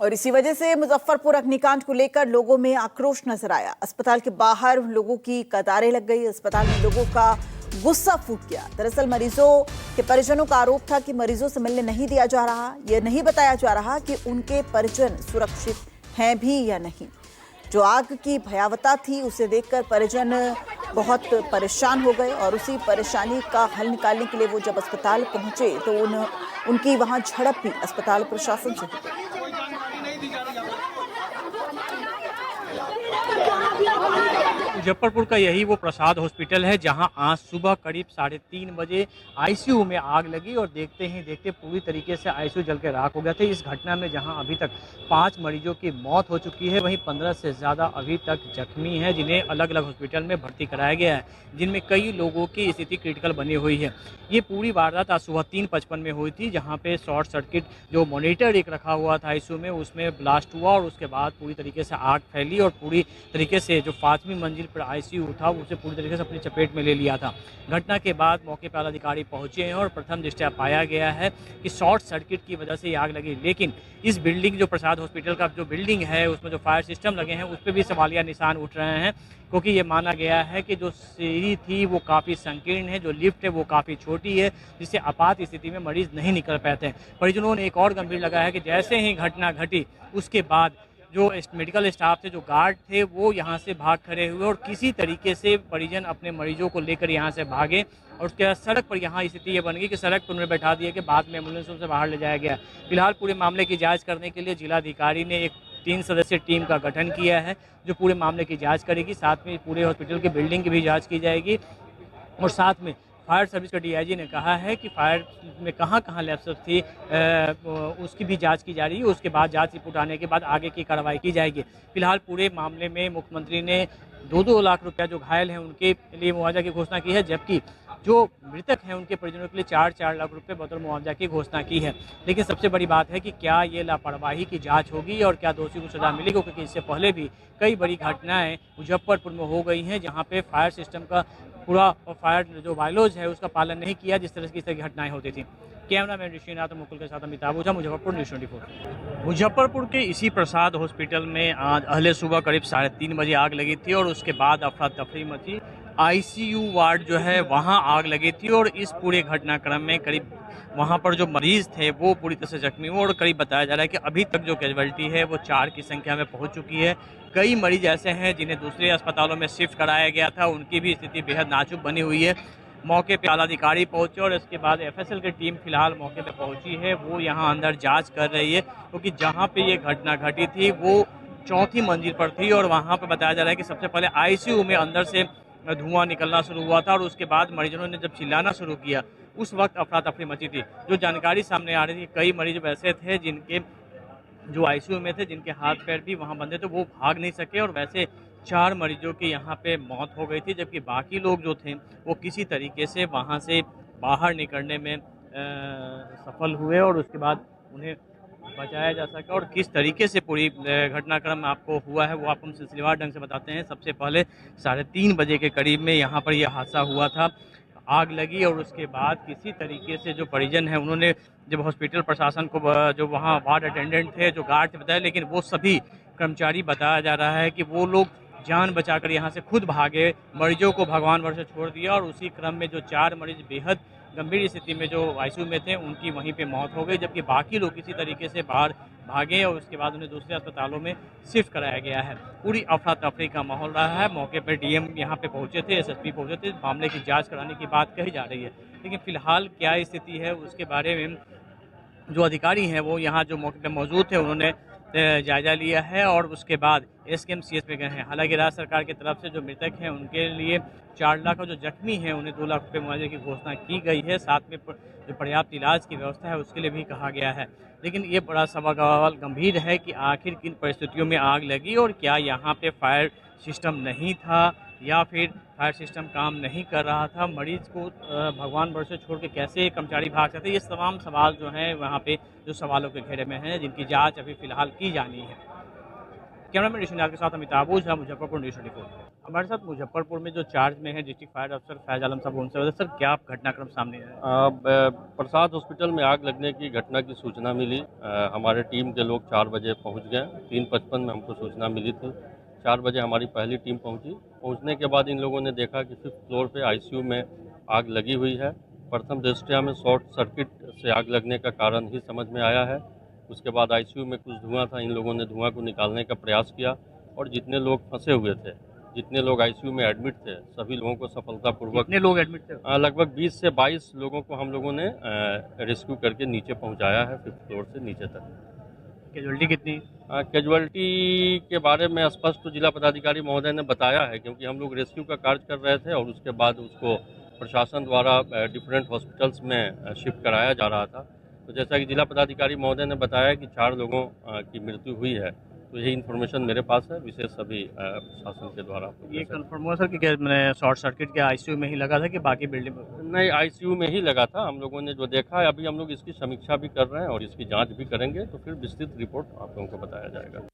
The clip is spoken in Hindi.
और इसी वजह से मुजफ्फरपुर अग्निकांड को लेकर लोगों में आक्रोश नजर आया। अस्पताल के बाहर लोगों की कतारें लग गई। अस्पताल में लोगों का गुस्सा फूट गया। दरअसल मरीजों के परिजनों का आरोप था कि मरीजों से मिलने नहीं दिया जा रहा। यह नहीं बताया जा रहा कि उनके परिजन सुरक्षित हैं भी या नहीं। जो आग की भयावता थी उसे देखकर परिजन बहुत परेशान हो गए और उसी परेशानी का हल निकालने के लिए वो जब अस्पताल पहुंचे तो उनकी वहां झड़प भी अस्पताल प्रशासन से हुई। मुजफ्फरपुर का यही वो प्रसाद हॉस्पिटल है जहां आज सुबह करीब 3:30 बजे आईसीयू में आग लगी और देखते ही देखते पूरी तरीके से आईसीयू जल के राख हो गया था। इस घटना में जहां अभी तक 5 मरीजों की मौत हो चुकी है, वहीं 15 से ज़्यादा अभी तक जख्मी हैं जिन्हें अलग अलग हॉस्पिटल में भर्ती कराया गया है, जिनमें कई लोगों की स्थिति क्रिटिकल बनी हुई है। ये पूरी वारदात आज सुबह 3:55 में हुई थी, जहाँ पे शॉर्ट सर्किट जो मॉनिटर एक रखा हुआ था आईसीयू में उसमें ब्लास्ट हुआ और उसके बाद पूरी तरीके से आग फैली और पूरी तरीके से जो 5वीं मंजिल पर आईसीयू था उसे पूरी तरीके से अपनी चपेट में ले लिया था। घटना के बाद मौके पर अधिकारी पहुंचे हैं और प्रथम दृष्टया पाया गया है कि शॉर्ट सर्किट की वजह से ये आग लगी। लेकिन इस बिल्डिंग जो प्रसाद हॉस्पिटल का जो बिल्डिंग है उसमें जो फायर सिस्टम लगे हैं उस पर भी सवालिया निशान उठ रहे हैं, क्योंकि ये माना गया है कि जो सीढ़ी थी वो काफ़ी संकीर्ण है, जो लिफ्ट है वो काफ़ी छोटी है, जिससे आपात स्थिति में मरीज नहीं निकल पाते हैं। परिजनों ने एक और गंभीर लगा है कि जैसे ही घटना घटी उसके बाद जो मेडिकल स्टाफ थे, जो गार्ड थे, वो यहाँ से भाग खड़े हुए और किसी तरीके से परिजन अपने मरीजों को लेकर यहाँ से भागे और उसके बाद सड़क पर यहाँ स्थिति ये बन गई कि सड़क पर उन्हें बैठा दिया कि बाद में एम्बुलेंसों से बाहर ले जाया गया। फिलहाल पूरे मामले की जांच करने के लिए जिलाधिकारी ने एक 3 सदस्यीय टीम का गठन किया है जो पूरे मामले की जाँच करेगी। साथ में पूरे हॉस्पिटल की बिल्डिंग की भी जाँच की जाएगी और साथ में फायर सर्विस का डीआईजी ने कहा है कि फायर में कहां लैप्सेस थी उसकी भी जांच की जा रही है। उसके बाद जांच रिपोर्ट आने के बाद आगे की कार्रवाई की जाएगी। फिलहाल पूरे मामले में मुख्यमंत्री ने 2-2 लाख रुपया जो घायल हैं उनके लिए मुआवजा की घोषणा की है, जबकि जो मृतक हैं उनके परिजनों के लिए 4-4 लाख रुपए बतौर मुआवजा की घोषणा की है। लेकिन सबसे बड़ी बात है कि क्या ये लापरवाही की जांच होगी और क्या दोषी को सजा मिलेगी, क्योंकि इससे पहले भी कई बड़ी घटनाएं मुजफ्फरपुर में हो गई हैं जहां पे फायर सिस्टम का पूरा फायर जो बायलॉज है उसका पालन नहीं किया, जिस तरह की घटनाएं होती थी। कैमरामैन ऋषिनाथ मुकुल के साथ अमिताभ ओझा, मुजफ्फरपुर, न्यूज़ 24। मुजफ्फरपुर के इसी प्रसाद हॉस्पिटल में आज अहले सुबह करीब 3:30 बजे आग लगी थी और उसके बाद अफरा तफरी मची। आईसीयू वार्ड जो है वहां आग लगी थी और इस पूरे घटनाक्रम में करीब वहां पर जो मरीज थे वो पूरी तरह से जख्मी हुए और करीब बताया जा रहा है कि अभी तक जो कैजुअलिटी है वो 4 की संख्या में पहुंच चुकी है। कई मरीज ऐसे हैं जिन्हें दूसरे अस्पतालों में शिफ्ट कराया गया था, उनकी भी स्थिति बेहद नाजुक बनी हुई है। मौके पे आलाधिकारी पहुंचे और इसके बाद एफएसएल की टीम फिलहाल मौके पे पहुंची है, वो यहाँ अंदर जांच कर रही है, क्योंकि जहाँ पे ये घटना घटी थी वो 4थी मंजिल पर थी और वहाँ पे बताया जा रहा है कि सबसे पहले आईसीयू में अंदर से धुआं निकलना शुरू हुआ था और उसके बाद मरीजों ने जब चिल्लाना शुरू किया उस वक्त अफरा तफरी मची थी। जो जानकारी सामने आ रही थी, कई मरीज वैसे थे जिनके जो आईसीयू में थे, जिनके हाथ पैर भी वहाँ बंधे थे, वो भाग नहीं सके और वैसे 4 मरीजों की यहाँ पे मौत हो गई थी, जबकि बाकी लोग जो थे वो किसी तरीके से वहाँ से बाहर निकलने में सफल हुए और उसके बाद उन्हें बचाया जा सका। और किस तरीके से पूरी घटनाक्रम आपको हुआ है वो आप हम सिलसिलेवार ढंग से बताते हैं। सबसे पहले 3:30 बजे के करीब में यहाँ पर यह हादसा हुआ था, आग लगी और उसके बाद किसी तरीके से जो परिजन हैं उन्होंने जब हॉस्पिटल प्रशासन को, जो वहाँ वार्ड अटेंडेंट थे, जो गार्ड थे, बताया, लेकिन वो सभी कर्मचारी बताया जा रहा है कि वो लोग जान बचाकर यहाँ से खुद भागे, मरीजों को भगवान भर से छोड़ दिया और उसी क्रम में जो 4 मरीज बेहद गंभीर स्थिति में जो आईसीयू में थे उनकी वहीं पे मौत हो गई, जबकि बाकी लोग किसी तरीके से बाहर भागे और उसके बाद उन्हें दूसरे अस्पतालों में शिफ्ट कराया गया है। पूरी अफरा तफरी का माहौल रहा है। मौके पर डीएम यहाँ पे पहुंचे थे, एसएसपी पहुंचे थे, मामले की जांच कराने की बात कही जा रही है, लेकिन फिलहाल क्या स्थिति है उसके बारे में जो अधिकारी हैं वो यहाँ जो मौके पर मौजूद थे उन्होंने जायजा लिया है और उसके बाद एसकेएमसीएच में गए हैं। हालांकि राज्य सरकार की तरफ से जो मृतक हैं उनके लिए 4 लाख और जो जख्मी हैं उन्हें 2 लाख रुपये मुआवजे की घोषणा की गई है। साथ में जो पर्याप्त इलाज की व्यवस्था है उसके लिए भी कहा गया है। लेकिन ये बड़ा सवाल गंभीर है कि आखिर किन परिस्थितियों में आग लगी और क्या यहाँ पे फायर सिस्टम नहीं था या फिर फायर सिस्टम काम नहीं कर रहा था, मरीज को भगवान भरोसे छोड़ के कैसे कर्मचारी भाग सकते, ये तमाम सवाल जो हैं वहाँ पे जो सवालों के घेरे में हैं, जिनकी जांच अभी फिलहाल की जानी है। कैमरामैन ऋषि के साथ अमिताभ ओझा, मुजफ्फरपुर न्यूज़ 24। हमारे साथ मुजफ्फरपुर में जो चार्ज में है डिस्ट्रिक्ट फायर अफसर फैज आलम साहब, उनसे सर क्या घटनाक्रम सामने आया है? प्रसाद हॉस्पिटल में आग लगने की घटना की सूचना मिली। हमारे टीम के लोग 4 बजे पहुंच गए। 3:55 में हमको सूचना मिली थी। 4 बजे हमारी पहली टीम पहुंची। पहुंचने के बाद इन लोगों ने देखा कि 5th फ्लोर पे आईसीयू में आग लगी हुई है। प्रथम दृष्टया में शॉर्ट सर्किट से आग लगने का कारण ही समझ में आया है। उसके बाद आईसीयू में कुछ धुआं था, इन लोगों ने धुआं को निकालने का प्रयास किया और जितने लोग फंसे हुए थे, जितने लोग आईसीयू में एडमिट थे, सभी लोगों को सफलतापूर्वक, कितने लोग एडमिट थे? लगभग 20 से 22 लोगों को हम लोगों ने रेस्क्यू करके नीचे पहुंचाया है, 5th फ्लोर से नीचे तक। कैजुअलिटी कितनी? कैजुअलिटी के बारे में स्पष्ट तो जिला पदाधिकारी महोदय ने बताया है, क्योंकि हम लोग रेस्क्यू का कार्य कर रहे थे और उसके बाद उसको प्रशासन द्वारा डिफरेंट हॉस्पिटल्स में शिफ्ट कराया जा रहा था। तो जैसा कि जिला पदाधिकारी महोदय ने बताया कि 4 लोगों की मृत्यु हुई है, तो यही इन्फॉर्मेशन मेरे पास है, विशेष सभी प्रशासन के द्वारा। ये कंफर्म हुआ सर कि मैंने शॉर्ट सर्किट के आईसीयू में ही लगा था कि बाकी बिल्डिंग में? नहीं, आईसीयू में ही लगा था। हम लोगों ने जो देखा है, अभी हम लोग इसकी समीक्षा भी कर रहे हैं और इसकी जांच भी करेंगे, तो फिर विस्तृत रिपोर्ट आप लोगों को बताया जाएगा।